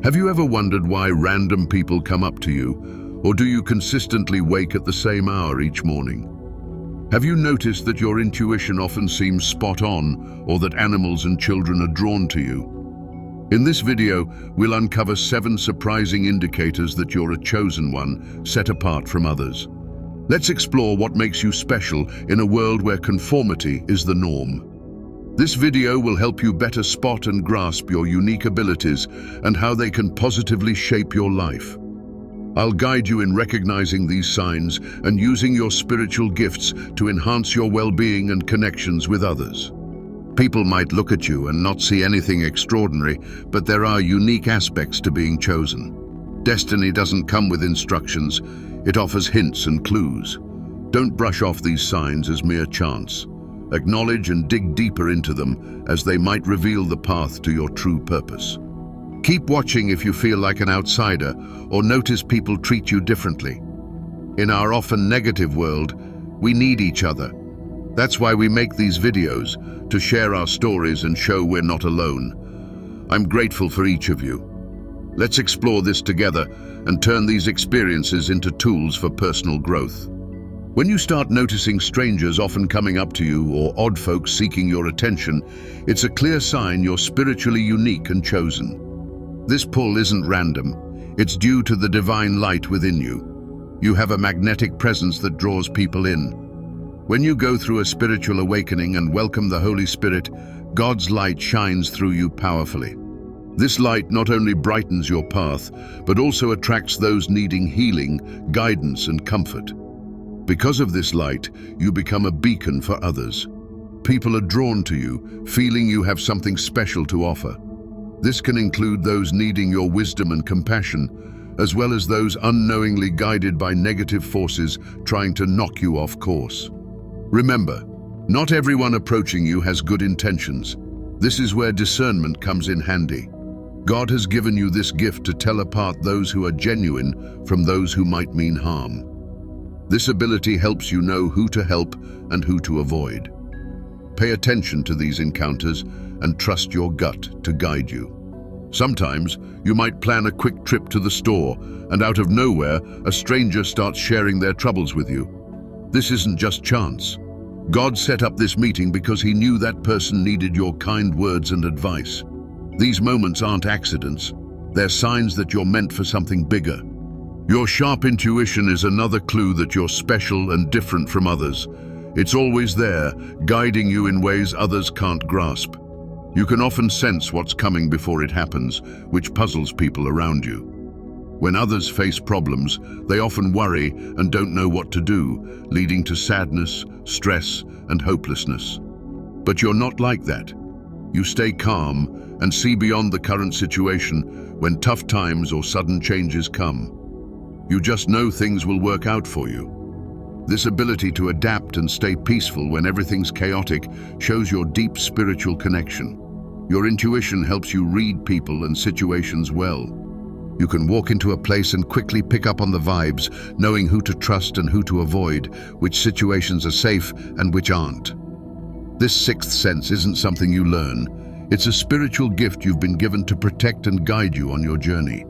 Have you ever wondered why random people come up to you, or do you consistently wake at the same hour each morning? Have you noticed that your intuition often seems spot on, or that animals and children are drawn to you? In this video, we'll uncover 7 surprising indicators that you're a chosen one, set apart from others. Let's explore what makes you special in a world where conformity is the norm. This video will help you better spot and grasp your unique abilities and how they can positively shape your life. I'll guide you in recognizing these signs and using your spiritual gifts to enhance your well-being and connections with others. People might look at you and not see anything extraordinary, but there are unique aspects to being chosen. Destiny doesn't come with instructions, it offers hints and clues. Don't brush off these signs as mere chance. Acknowledge and dig deeper into them, as they might reveal the path to your true purpose. Keep watching if you feel like an outsider or notice people treat you differently. In our often negative world, we need each other. That's why we make these videos, to share our stories and show we're not alone. I'm grateful for each of you. Let's explore this together and turn these experiences into tools for personal growth. When you start noticing strangers often coming up to you or odd folks seeking your attention, it's a clear sign you're spiritually unique and chosen. This pull isn't random, it's due to the divine light within you. You have a magnetic presence that draws people in. When you go through a spiritual awakening and welcome the Holy Spirit, God's light shines through you powerfully. This light not only brightens your path, but also attracts those needing healing, guidance, and comfort. Because of this light, you become a beacon for others. People are drawn to you, feeling you have something special to offer. This can include those needing your wisdom and compassion, as well as those unknowingly guided by negative forces trying to knock you off course. Remember, not everyone approaching you has good intentions. This is where discernment comes in handy. God has given you this gift to tell apart those who are genuine from those who might mean harm. This ability helps you know who to help and who to avoid. Pay attention to these encounters and trust your gut to guide you. Sometimes, you might plan a quick trip to the store, and out of nowhere, a stranger starts sharing their troubles with you. This isn't just chance. God set up this meeting because He knew that person needed your kind words and advice. These moments aren't accidents. They're signs that you're meant for something bigger. Your sharp intuition is another clue that you're special and different from others. It's always there, guiding you in ways others can't grasp. You can often sense what's coming before it happens, which puzzles people around you. When others face problems, they often worry and don't know what to do, leading to sadness, stress, and hopelessness. But you're not like that. You stay calm and see beyond the current situation when tough times or sudden changes come. You just know things will work out for you. This ability to adapt and stay peaceful when everything's chaotic shows your deep spiritual connection. Your intuition helps you read people and situations well. You can walk into a place and quickly pick up on the vibes, knowing who to trust and who to avoid, which situations are safe and which aren't. This sixth sense isn't something you learn. It's a spiritual gift you've been given to protect and guide you on your journey.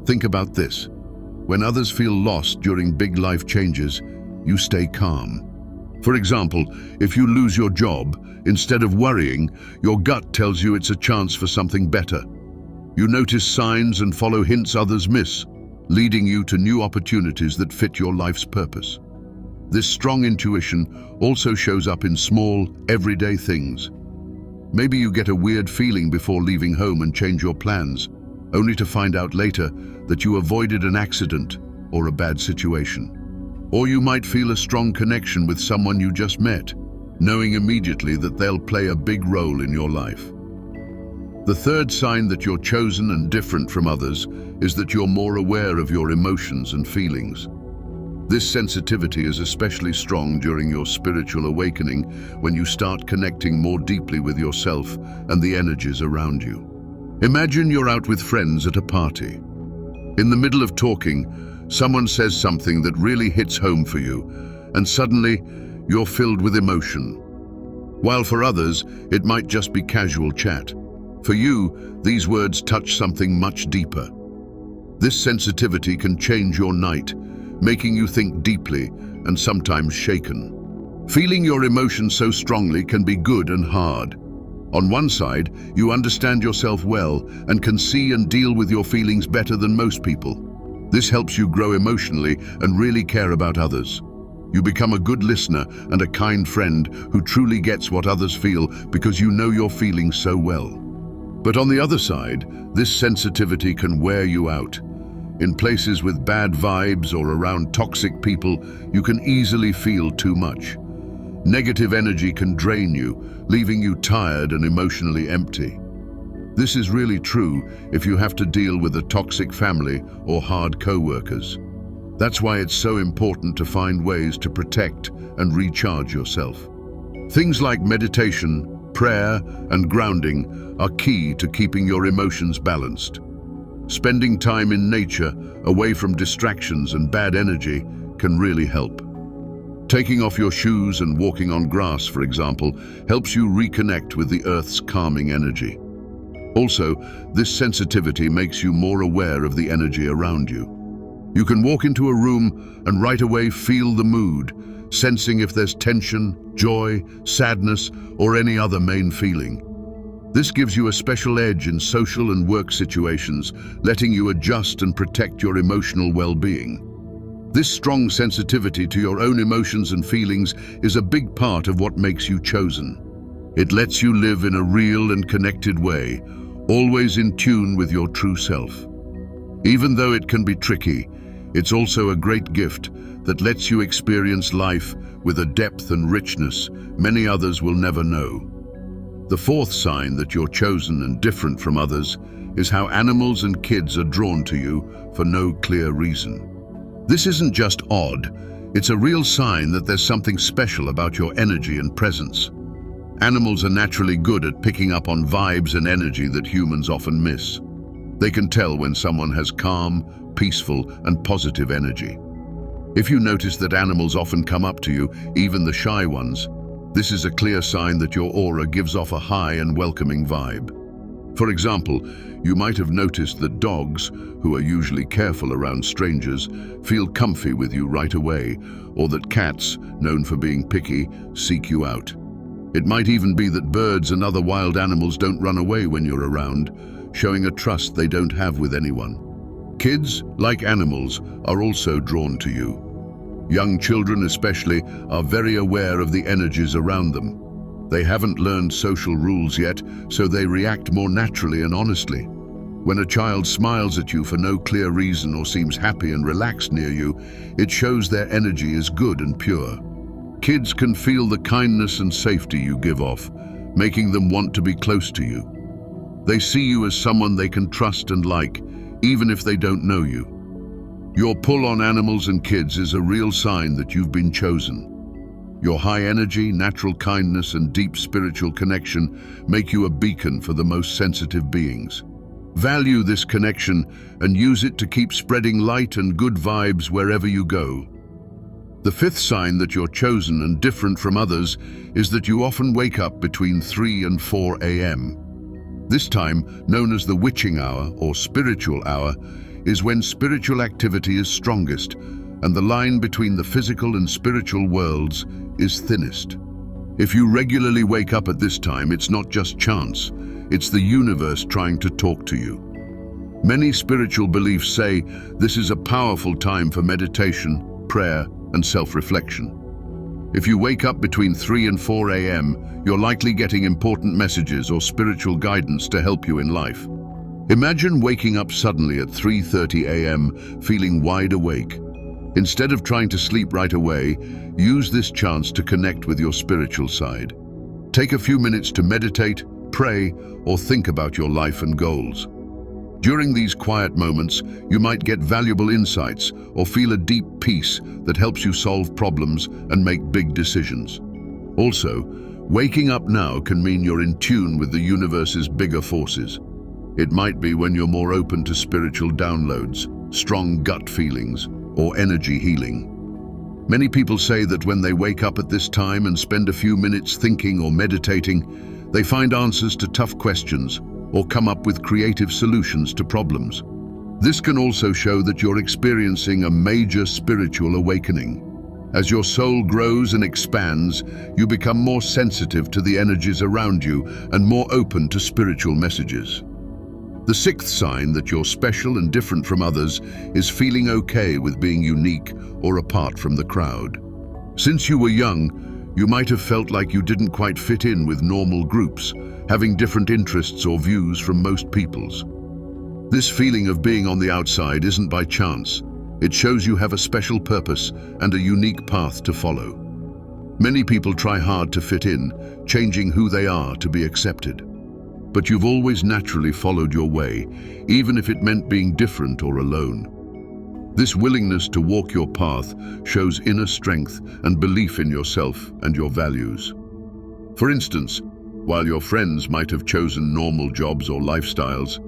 Think about this. When others feel lost during big life changes, you stay calm. For example, if you lose your job, instead of worrying, your gut tells you it's a chance for something better. You notice signs and follow hints others miss, leading you to new opportunities that fit your life's purpose. This strong intuition also shows up in small, everyday things. Maybe you get a weird feeling before leaving home and change your plans, only to find out later that you avoided an accident or a bad situation. Or you might feel a strong connection with someone you just met, knowing immediately that they'll play a big role in your life. The third sign that you're chosen and different from others is that you're more aware of your emotions and feelings. This sensitivity is especially strong during your spiritual awakening, when you start connecting more deeply with yourself and the energies around you. Imagine you're out with friends at a party. In the middle of talking, someone says something that really hits home for you, and suddenly you're filled with emotion. While for others, it might just be casual chat. For you, these words touch something much deeper. This sensitivity can change your night, making you think deeply and sometimes shaken. Feeling your emotions so strongly can be good and hard. On one side, you understand yourself well and can see and deal with your feelings better than most people. This helps you grow emotionally and really care about others. You become a good listener and a kind friend who truly gets what others feel because you know your feelings so well. But on the other side, this sensitivity can wear you out. In places with bad vibes or around toxic people, you can easily feel too much. Negative energy can drain you, leaving you tired and emotionally empty. This is really true if you have to deal with a toxic family or hard co-workers. That's why it's so important to find ways to protect and recharge yourself. Things like meditation, prayer, and grounding are key to keeping your emotions balanced. Spending time in nature, away from distractions and bad energy, can really help. Taking off your shoes and walking on grass, for example, helps you reconnect with the Earth's calming energy. Also, this sensitivity makes you more aware of the energy around you. You can walk into a room and right away feel the mood, sensing if there's tension, joy, sadness, or any other main feeling. This gives you a special edge in social and work situations, letting you adjust and protect your emotional well-being. This strong sensitivity to your own emotions and feelings is a big part of what makes you chosen. It lets you live in a real and connected way, always in tune with your true self. Even though it can be tricky, it's also a great gift that lets you experience life with a depth and richness many others will never know. The fourth sign that you're chosen and different from others is how animals and kids are drawn to you for no clear reason. This isn't just odd, it's a real sign that there's something special about your energy and presence. Animals are naturally good at picking up on vibes and energy that humans often miss. They can tell when someone has calm, peaceful, and positive energy. If you notice that animals often come up to you, even the shy ones, this is a clear sign that your aura gives off a high and welcoming vibe. For example, you might have noticed that dogs, who are usually careful around strangers, feel comfy with you right away, or that cats, known for being picky, seek you out. It might even be that birds and other wild animals don't run away when you're around, showing a trust they don't have with anyone. Kids, like animals, are also drawn to you. Young children especially are very aware of the energies around them. They haven't learned social rules yet, so they react more naturally and honestly. When a child smiles at you for no clear reason or seems happy and relaxed near you, it shows their energy is good and pure. Kids can feel the kindness and safety you give off, making them want to be close to you. They see you as someone they can trust and like, even if they don't know you. Your pull on animals and kids is a real sign that you've been chosen. Your high energy, natural kindness, and deep spiritual connection make you a beacon for the most sensitive beings. Value this connection and use it to keep spreading light and good vibes wherever you go. The fifth sign that you're chosen and different from others is that you often wake up between 3 and 4 a.m. This time, known as the witching hour or spiritual hour, is when spiritual activity is strongest and the line between the physical and spiritual worlds is thinnest. If you regularly wake up at this time, it's not just chance, it's the universe trying to talk to you. Many spiritual beliefs say this is a powerful time for meditation, prayer, and self-reflection. If you wake up between 3 and 4 a.m., you're likely getting important messages or spiritual guidance to help you in life. Imagine waking up suddenly at 3:30 a.m. feeling wide awake. Instead of trying to sleep right away, use this chance to connect with your spiritual side. Take a few minutes to meditate, pray, or think about your life and goals. During these quiet moments, you might get valuable insights or feel a deep peace that helps you solve problems and make big decisions. Also, waking up now can mean you're in tune with the universe's bigger forces. It might be when you're more open to spiritual downloads, strong gut feelings, or energy healing. Many people say that when they wake up at this time and spend a few minutes thinking or meditating, they find answers to tough questions or come up with creative solutions to problems. This can also show that you're experiencing a major spiritual awakening. As your soul grows and expands, you become more sensitive to the energies around you and more open to spiritual messages. The sixth sign that you're special and different from others is feeling okay with being unique or apart from the crowd. Since you were young, you might have felt like you didn't quite fit in with normal groups, having different interests or views from most people's. This feeling of being on the outside isn't by chance. It shows you have a special purpose and a unique path to follow. Many people try hard to fit in, changing who they are to be accepted. But you've always naturally followed your way, even if it meant being different or alone. This willingness to walk your path shows inner strength and belief in yourself and your values. For instance, while your friends might have chosen normal jobs or lifestyles,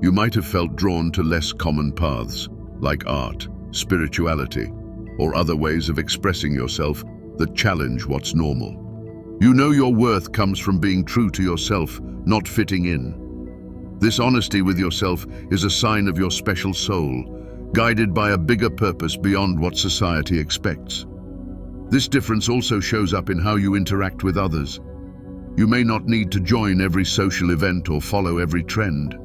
you might have felt drawn to less common paths, like art, spirituality, or other ways of expressing yourself that challenge what's normal. You know your worth comes from being true to yourself, not fitting in. This honesty with yourself is a sign of your special soul, guided by a bigger purpose beyond what society expects. This difference also shows up in how you interact with others. You may not need to join every social event or follow every trend.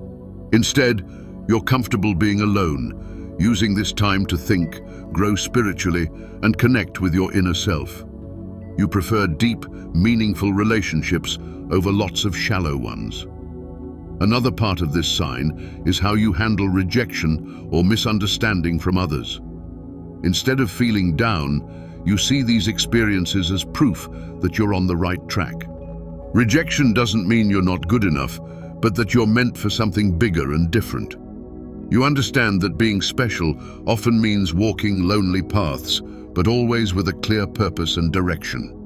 Instead, you're comfortable being alone, using this time to think, grow spiritually, and connect with your inner self. You prefer deep, meaningful relationships over lots of shallow ones. Another part of this sign is how you handle rejection or misunderstanding from others. Instead of feeling down, you see these experiences as proof that you're on the right track. Rejection doesn't mean you're not good enough, but that you're meant for something bigger and different. You understand that being special often means walking lonely paths, but always with a clear purpose and direction.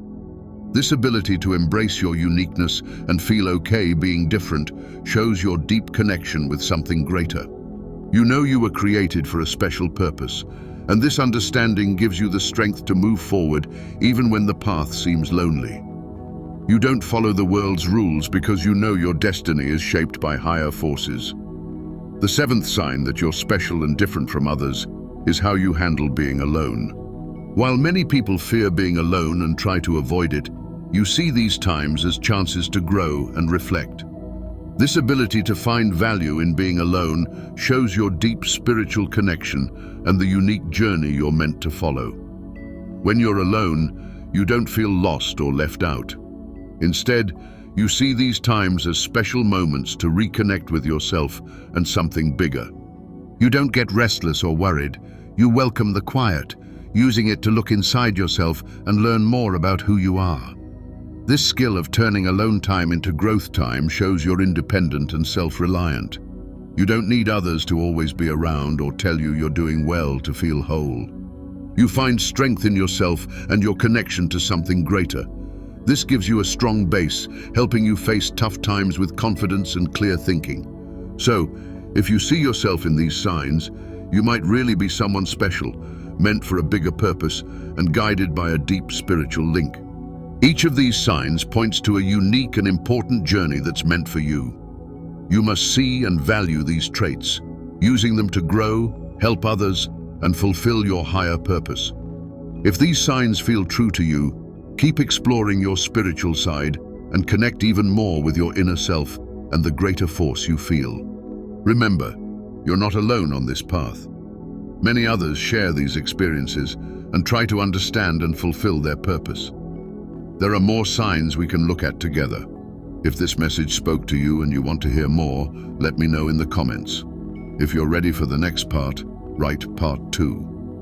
This ability to embrace your uniqueness and feel okay being different shows your deep connection with something greater. You know you were created for a special purpose, and this understanding gives you the strength to move forward even when the path seems lonely. You don't follow the world's rules because you know your destiny is shaped by higher forces. The seventh sign that you're special and different from others is how you handle being alone. While many people fear being alone and try to avoid it, you see these times as chances to grow and reflect. This ability to find value in being alone shows your deep spiritual connection and the unique journey you're meant to follow. When you're alone, you don't feel lost or left out. Instead, you see these times as special moments to reconnect with yourself and something bigger. You don't get restless or worried. You welcome the quiet, using it to look inside yourself and learn more about who you are. This skill of turning alone time into growth time shows you're independent and self-reliant. You don't need others to always be around or tell you you're doing well to feel whole. You find strength in yourself and your connection to something greater. This gives you a strong base, helping you face tough times with confidence and clear thinking. So, if you see yourself in these signs, you might really be someone special, meant for a bigger purpose and guided by a deep spiritual link. Each of these signs points to a unique and important journey that's meant for you. You must see and value these traits, using them to grow, help others, and fulfill your higher purpose. If these signs feel true to you, keep exploring your spiritual side and connect even more with your inner self and the greater force you feel. Remember, you're not alone on this path. Many others share these experiences and try to understand and fulfill their purpose. There are more signs we can look at together. If this message spoke to you and you want to hear more, let me know in the comments. If you're ready for the next part, write part 2.